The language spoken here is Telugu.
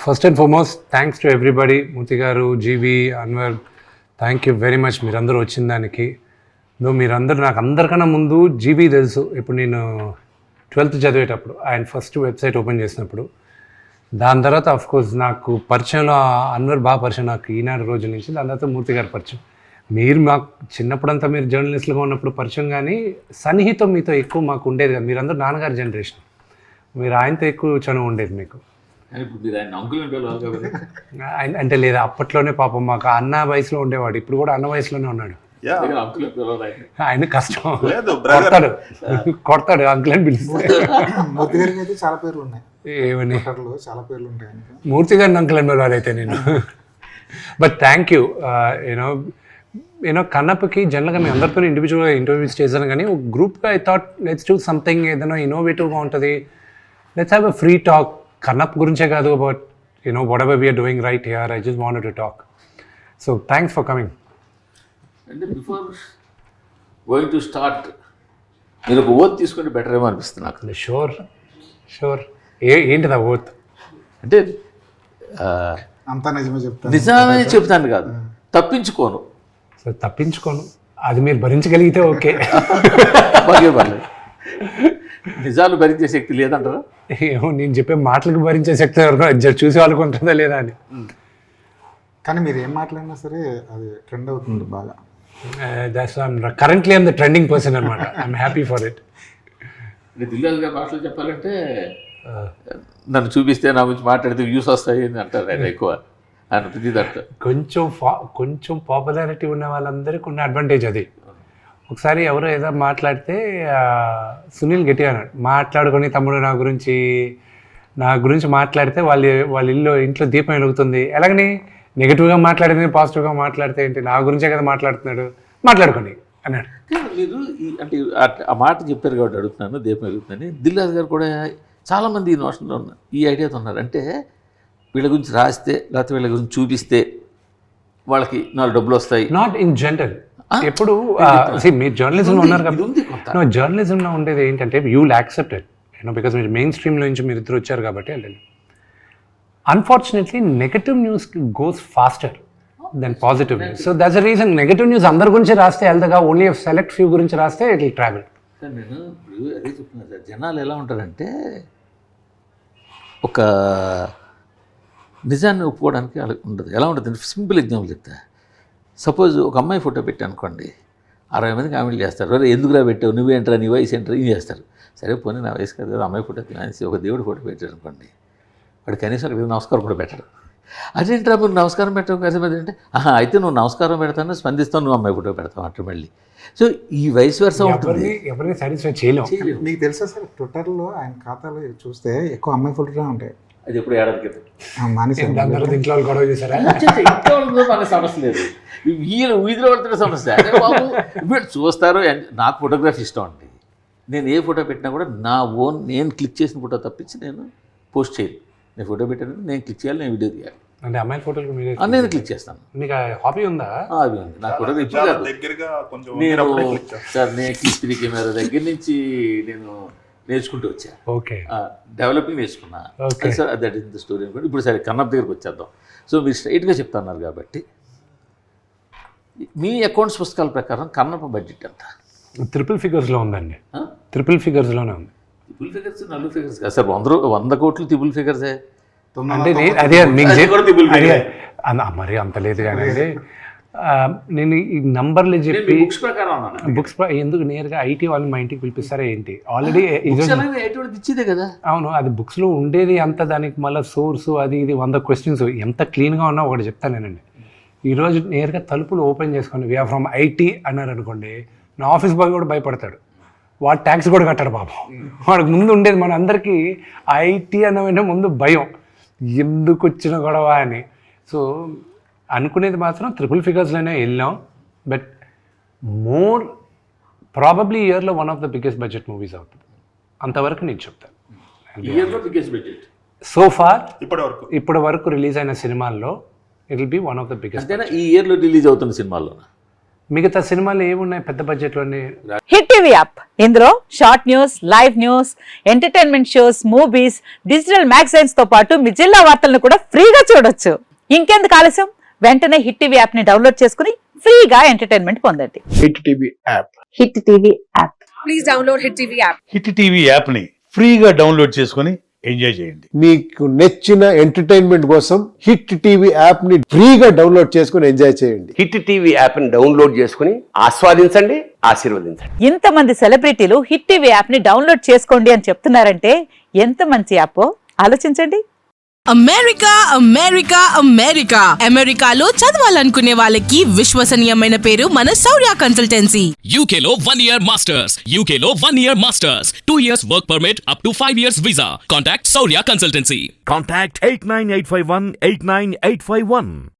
First and foremost thanks to everybody, Murthy garu, Jeevi, Anwar, thank you very much మీరందరూ వచ్చిన దానికి. మీరందరూ నాకు అందరికన్నా ముందు జీవి తెలుసు. ఇప్పుడు నేను 12th చదివేటప్పుడు ఆయన ఫస్ట్ వెబ్సైట్ ఓపెన్ చేసినప్పుడు, దాని తర్వాత అఫ్కోర్స్ నాకు పరిచయంలో అన్వర్ బాగా పరిచయం నాకు ఈనాడు రోజుల నుంచి. దాని తర్వాత మూర్తి గారు పరిచయం. మీరు మాకు చిన్నప్పుడంతా మీరు జర్నలిస్టులుగా ఉన్నప్పుడు పరిచయం, కానీ సన్నిహితం మీతో ఎక్కువ మాకు ఉండేది కదా. మీరందరూ నాన్నగారి జనరేషన్, మీరు ఆయనతో ఎక్కువ చనువు ఉండేది మీకు. ఆయన అంటే లేదా అప్పట్లోనే పాపం మాకు అన్న వయసులో ఉండేవాడు, ఇప్పుడు కూడా అన్న వయసులోనే ఉన్నాడు. ఆయన కష్టం, కొడతాడు అంకుల్ అని పిలుస్తాడు. మూర్తి గారికి అయితే చాలా పేర్లు ఉన్నాయి. ఏమని? చాలా పేర్లు ఉంటాయి మూర్తి గారిని అంకుల్ అని పిలవాలైతే నేను. But thank you. యూనో కన్నప్పకి జనరల్గా మేము అందరితో ఇండివిజువల్గా ఇంటర్వ్యూస్ చేశాను, కానీ ఒక గ్రూప్గా I thought let's do something ఏదైనా ఇన్నోవేటివ్గా ఉంటుంది. Let's have a free talk. Kannappa గురించే కాదు, but you know whatever we are doing right here, I just wanted to talk. So thanks for coming. అంటే బిఫోర్ గోయింగ్ టు స్టార్ట్ మీరు ఒక ఓత్ తీసుకుంటే బెటర్ ఏమో అనిపిస్తుంది నాకు. షూర్. ఏంటిది ఆ ఓత్? అంటే అంతా నిజమే చెప్తాను కాదు, తప్పించుకోను. సో తప్పించుకోను, అది మీరు భరించగలిగితే ఓకే. బాగా పర్లేదు. నిజాలు భరించే శక్తి లేదంటారా? ఏమో, నేను చెప్పే మాటలకు భరించే శక్తి ఎవరికో చూసే వాళ్ళకు ఉంటుందా లేదా అని. కానీ మీరు ఏం మాట్లాడినా సరే అది ట్రెండ్ అవుతుంది బాగా. Currently I'm the trending person అనమాట. I'm happy for it. Dil Raju గారి భాషలో చెప్పాలంటే నన్ను చూపిస్తే నా గురించి మాట్లాడితే వ్యూస్ వస్తాయి అని అంటారు ఆయన ఎక్కువ. ఆయన ప్రతి దాంట్లో కొంచెం పాపులారిటీ ఉన్న వాళ్ళందరికీ ఉన్న అడ్వాంటేజ్ అది. ఒకసారి ఎవరో ఏదో మాట్లాడితే సునీల్ గట్టిగా అన్నాడు, మాట్లాడుకొని తమ్ముడు నా గురించి మాట్లాడితే వాళ్ళ ఇంట్లో దీపం వెలుగుతుంది. ఎలాగని నెగిటివ్గా మాట్లాడితే పాజిటివ్గా మాట్లాడితే ఏంటి, నా గురించే కదా మాట్లాడుతున్నాడు, మాట్లాడుకొని అన్నాడు. మీరు అంటే ఆ మాట చెప్పారు కాబట్టి అడుగుతున్నాను, దీపం వెలుగుతుందని. దిల్రాజు గారు కూడా చాలామంది ఈ నోషన్లో ఉన్నారు, ఈ ఐడియాతో ఉన్నారు. అంటే వీళ్ళ గురించి రాస్తే లేకపోతే వీళ్ళ గురించి చూపిస్తే వాళ్ళకి 4 డబ్బులు వస్తాయి. Not in general. ఎప్పుడు మీరు జర్నలిజంలో ఉన్నారు కాబట్టి, జర్నలిజంలో ఉండేది ఏంటంటే you will accept it, because మీరు మెయిన్ స్ట్రీమ్లో నుంచి మీరు ఇద్దరు వచ్చారు కాబట్టి. Unfortunately negative news goes faster than positive news. So that's the reason negative news అందరి గురించి రాస్తే వెళ్తగా, ఓన్లీ సెలెక్ట్ ఫ్యూ గురించి రాస్తే ఇట్ విల్ ట్రావెల్. సార్ నేను ఇప్పుడు అదే చెప్తున్నాను సార్, జనాలు ఎలా ఉంటారంటే ఒక నిజాన్ని ఒప్పుకోవడానికి అలా ఉండదు. ఎలా ఉంటుంది? సింపుల్ ఎగ్జాంపుల్ చెప్తా. సపోజ్ ఒక అమ్మాయి ఫోటో పెట్టా అనుకోండి, 60 మంది కామెంట్లు చేస్తారు, అరే ఎందుకురా పెట్టావు, నువ్వేంట్రా, నీ వయసు ఏంట్రా, ఇది చేస్తారు. సరే పోనీ నా వయసు కాదు, అమ్మాయి ఫోటో తినేసి ఒక దేవుడు ఫోటో పెట్టాడు అనుకోండి, వాడు కనీసం అక్కడ నమస్కారం కూడా పెట్టాడు. అదేంట్రా మీరు నమస్కారం పెట్టావు కదా అంటే, అయితే నువ్వు నమస్కారం పెడతాను, స్పందిస్తావు, నువ్వు అమ్మాయి ఫోటో పెడతావు అంటే మళ్ళీ. సో ఈ వయసు వరుస ఉంటుంది, ఎవరిని సాటిస్ఫై చేయలేము. మీకు తెలుసా సార్, ట్విట్టర్లో ఆయన ఖాతాలో చూస్తే ఎక్కువ అమ్మాయి ఫోటోనే ఉంటాయి. అది ఎప్పుడు ఏడాదికి ఇంట్లో గొడవ చేశారా? మన సమస్య లేదు, వీధిలో పడుతున్న సమస్య. అదే బాబు ఇప్పుడు చూస్తారు. నాకు ఫోటోగ్రఫీ ఇష్టం అండి. నేను ఏ ఫోటో పెట్టినా కూడా నా ఓన్, నేను క్లిక్ చేసిన ఫోటో తప్పించి నేను పోస్ట్ చేయను. నేను ఫోటో పెట్టాను, నేను క్లిక్ చేయాలి, నేను వీడియో తీయాలి. అంటే అమ్మాయి ఫోటోలు నేను క్లిక్ చేస్తాను. మీకు హాబీ ఉందా? అది ఉంది నాకు. ఫోటో ఇప్పుడు కాదు, నేను క్లిక్ కెమెరా దగ్గర నుంచి నేను నేర్చుకుంటూ వచ్చా. ఓకే, డెవలపింగ్ నేర్చుకున్నా. Sir that is the story అనుకోండి. ఇప్పుడు సరే కన్నప్ప దగ్గరకు వచ్చేద్దాం. సో మీరు స్ట్రైట్గా చెప్తున్నారు కాబట్టి, మీ అకౌంట్స్ పుస్తకాల ప్రకారం కన్నప్ప బడ్జెట్ ఎంత? ట్రిపుల్ ఫిగర్స్లో ఉందండి. ట్రిపుల్ ఫిగర్స్లోనే ఉంది. ట్రిపుల్ ఫిగర్స్, 4 ఫిగర్స్ కాదు సార్. 100 కోట్లు ట్రిపుల్ ఫిగర్సే. అంటే అదే మరి అంత లేదు కానీ నేను ఈ నంబర్లు చెప్పి బుక్స్ ఎందుకు నేరుగా ఐటీ వాళ్ళు మా ఇంటికి పిలిపిస్తారా ఏంటి? ఆల్రెడీ ఇచ్చేదే కదా. అవును, అది బుక్స్లో ఉండేది అంత, దానికి మళ్ళీ సోర్సు అది ఇది 100 క్వశ్చన్స్. ఎంత క్లీన్గా ఉన్నా ఒకటి చెప్తానేనండి. ఈరోజు నేరుగా తలుపులు ఓపెన్ చేసుకొని వీఆర్ ఫ్రమ్ ఐటీ అన్నారు అనుకోండి, నా ఆఫీస్ బాయ్ కూడా భయపడతాడు. వాడు ట్యాక్స్ కూడా కట్టాడు పాపం. వాడికి ముందు ఉండేది మన అందరికీ ఐటీ అన్న ముందు భయం, ఎందుకు వచ్చిన గొడవ అని. సో అనుకునేది మాత్రం ట్రిపుల్ ఫిగర్స్లోనే వెళ్ళాం. బట్ మోర్ ప్రాబబ్లీ ఇయర్లో one of the biggest budget movies అవుతుంది, అంతవరకు నేను చెప్తాను. సో ఫార్ ఇప్పటి వరకు రిలీజ్ అయిన సినిమాల్లో it will be one of the biggest. ఈ ఇయర్లో రిలీజ్ అవుతున్న సినిమాల్లో మిగతా సినిమాలు ఏమున్నాయి పెద్ద బడ్జెట్లోనే? హిట్ టీవీ యాప్, ఇందులో short news, live news, entertainment shows, movies, digital magazines తో పాటు మీ జిల్లా వార్తలను కూడా ఫ్రీగా చూడొచ్చు. ఇంకెందుకు ఆలస్యం, వెంటనే హిట్ టీవీ యాప్ ని డౌన్లోడ్ చేసుకుని ఫ్రీగా ఎంటర్టైన్మెంట్ పొందండి. Hit TV app. Hit TV app. Please download Hit TV app. Hit TV యాప్ని ఫ్రీగా డౌన్లోడ్ చేసుకొని ఎంజాయ్ చేయండి. మీకు నచ్చిన ఎంటర్టైన్మెంట్ కోసం హిట్ టీవీ యాప్ ని ఫ్రీగా డౌన్లోడ్ చేసుకుని ఎంజాయ్ చేయండి. హిట్ టీవీ యాప్ని డౌన్లోడ్ చేసుకుని ఆస్వాదించండి, ఆశీర్వదించండి. ఇంతమంది సెలబ్రిటీలు హిట్ టీవీ యాప్ ని డౌన్లోడ్ చేసుకోండి అని చెప్తున్నారంటే ఎంత మంచి యాప్ ఆలోచించండి. అమెరికా అమెరికా అమెరికా అమెరికాలో చదవాలనుకునే వాళ్ళకి విశ్వసనీయమైన పేరు మన శౌర్య కన్సల్టెన్సీ. UK లో 1 year masters. UK లో 1 year masters. 2 years work permit up to 5 years visa. Contact Saurya Consultancy. Contact 89851 89851.